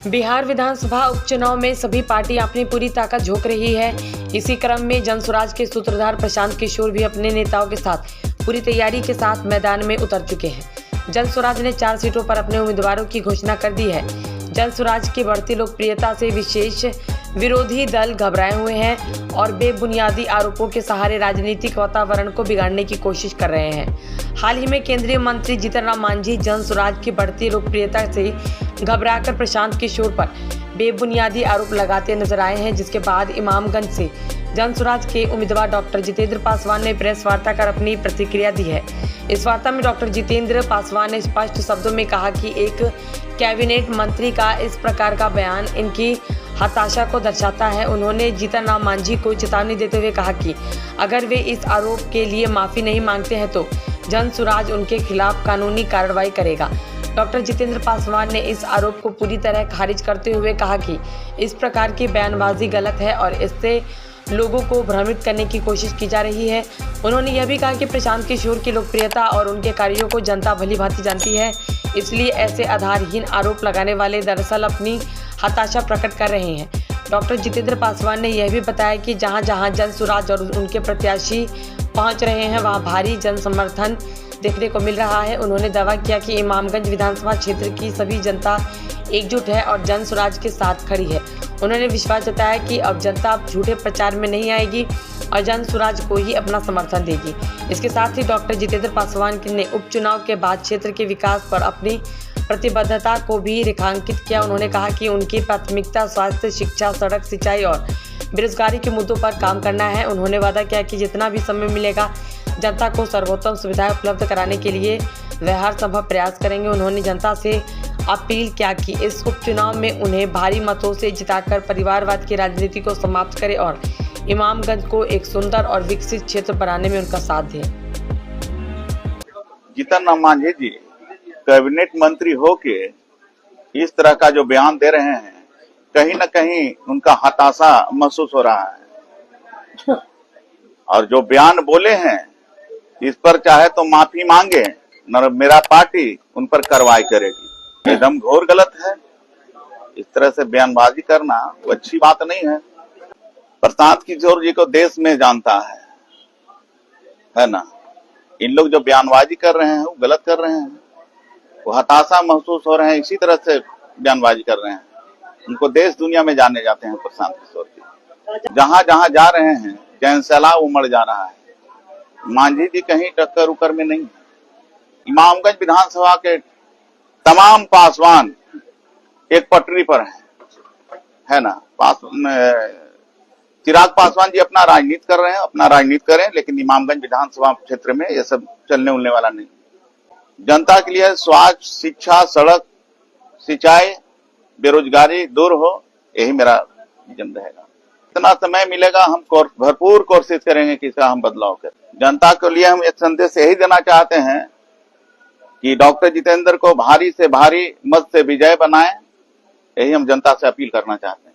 बिहार विधानसभा उपचुनाव में सभी पार्टियां अपनी पूरी ताकत झोंक रही है। इसी क्रम में जनसुराज के सूत्रधार प्रशांत किशोर भी अपने नेताओं के साथ पूरी तैयारी के साथ मैदान में उतर चुके हैं। जनसुराज ने 4 सीटों पर अपने उम्मीदवारों की घोषणा कर दी है। जनसुराज की बढ़ती लोकप्रियता से विशेष विरोधी दल घबराए हुए हैं और बेबुनियादी आरोपों के सहारे राजनीतिक वातावरण को बिगाड़ने की कोशिश कर रहे हैं। हाल ही में केंद्रीय मंत्री जीतन राम मांझी जनसुराज की बढ़ती लोकप्रियता से घबराकर प्रशांत किशोर पर बेबुनियादी आरोप लगाते नजर आए हैं, जिसके बाद इमामगंज से जनसुराज के उम्मीदवार डॉक्टर जितेंद्र पासवान ने प्रेस वार्ता कर अपनी प्रतिक्रिया दी है। इस वार्ता में डॉक्टर जितेंद्र पासवान ने स्पष्ट शब्दों में कहा कि एक कैबिनेट मंत्री का इस प्रकार का बयान इनकी हताशा को दर्शाता है। उन्होंने जीतन राम मांझी को चेतावनी देते हुए कहा कि अगर वे इस आरोप के लिए माफी नहीं मांगते हैं तो जनसुराज उनके खिलाफ कानूनी कार्रवाई करेगा। डॉक्टर जितेंद्र पासवान ने इस आरोप को पूरी तरह खारिज करते हुए कहा कि इस प्रकार की बयानबाजी गलत है और इससे लोगों को भ्रमित करने की कोशिश की जा रही है। उन्होंने यह भी कहा कि प्रशांत किशोर की लोकप्रियता और उनके कार्यों को जनता भली भांति जानती है, इसलिए ऐसे आधारहीन आरोप लगाने वाले दरअसल अपनी हताशा प्रकट कर रहे हैं। डॉक्टर जितेंद्र पासवान ने यह भी बताया कि जहां जहां जनसुराज और उनके प्रत्याशी पहुंच रहे हैं वहां भारी जन समर्थन देखने को मिल रहा है। उन्होंने दावा किया कि इमामगंज विधानसभा क्षेत्र की सभी जनता एकजुट है और जनसुराज के साथ खड़ी है। उन्होंने विश्वास जताया कि अब जनता झूठे प्रचार में नहीं आएगी और जनसुराज को ही अपना समर्थन देगी। इसके साथ ही डॉक्टर जितेंद्र पासवान ने उपचुनाव के बाद क्षेत्र के विकास पर अपनी प्रतिबद्धता को भी रेखांकित किया। उन्होंने कहा कि उनकी प्राथमिकता स्वास्थ्य, शिक्षा, सड़क, सिंचाई और बेरोजगारी के मुद्दों पर काम करना है। उन्होंने वादा किया कि जितना भी समय मिलेगा जनता को सर्वोत्तम सुविधाएं उपलब्ध कराने के लिए वह हर संभव प्रयास करेंगे। उन्होंने जनता से अपील किया कि इस उपचुनाव में उन्हें भारी मतों से जिताकर परिवारवाद की राजनीति को समाप्त करें और इमामगंज को एक सुंदर और विकसित क्षेत्र बनाने में उनका साथ दें। जीतन राम मांझी जी कैबिनेट मंत्री होके इस तरह का जो बयान दे रहे हैं, कहीं न कहीं उनका हताशा महसूस हो रहा है और जो बयान बोले हैं इस पर चाहे तो माफी मांगे, न मेरा पार्टी उन पर कार्रवाई करेगी। एकदम घोर गलत है। इस तरह से बयानबाजी करना वो अच्छी बात नहीं है। प्रशांत किशोर जी को देश में जानता है ना। इन लोग जो बयानबाजी कर रहे हैं वो गलत कर रहे हैं। वो हताशा महसूस हो रहे हैं, इसी तरह से बयानबाजी कर रहे हैं। उनको देश दुनिया में जाने जाते हैं प्रशांत किशोर जी। जहां जहां जा रहे हैं जैन सैलाब उमड़ जा रहा है। मांझी जी कहीं टक्कर उकर में नहीं। इमामगंज विधानसभा के तमाम पासवान एक पटरी पर है ना। चिराग पासवान जी अपना राजनीति कर रहे हैं, अपना राजनीति करें, लेकिन इमामगंज विधानसभा क्षेत्र में ये सब चलने उलने वाला नहीं। जनता के लिए स्वास्थ्य, शिक्षा, सड़क, सिंचाई, बेरोजगारी दूर हो, यही मेरा विजन रहेगा। इतना समय मिलेगा हम भरपूर कोशिश करेंगे कि इसका हम बदलाव करें। जनता के लिए हम एक संदेश यही देना चाहते हैं कि डॉक्टर जितेंद्र को भारी से भारी मत से विजय बनाएं। यही हम जनता से अपील करना चाहते हैं।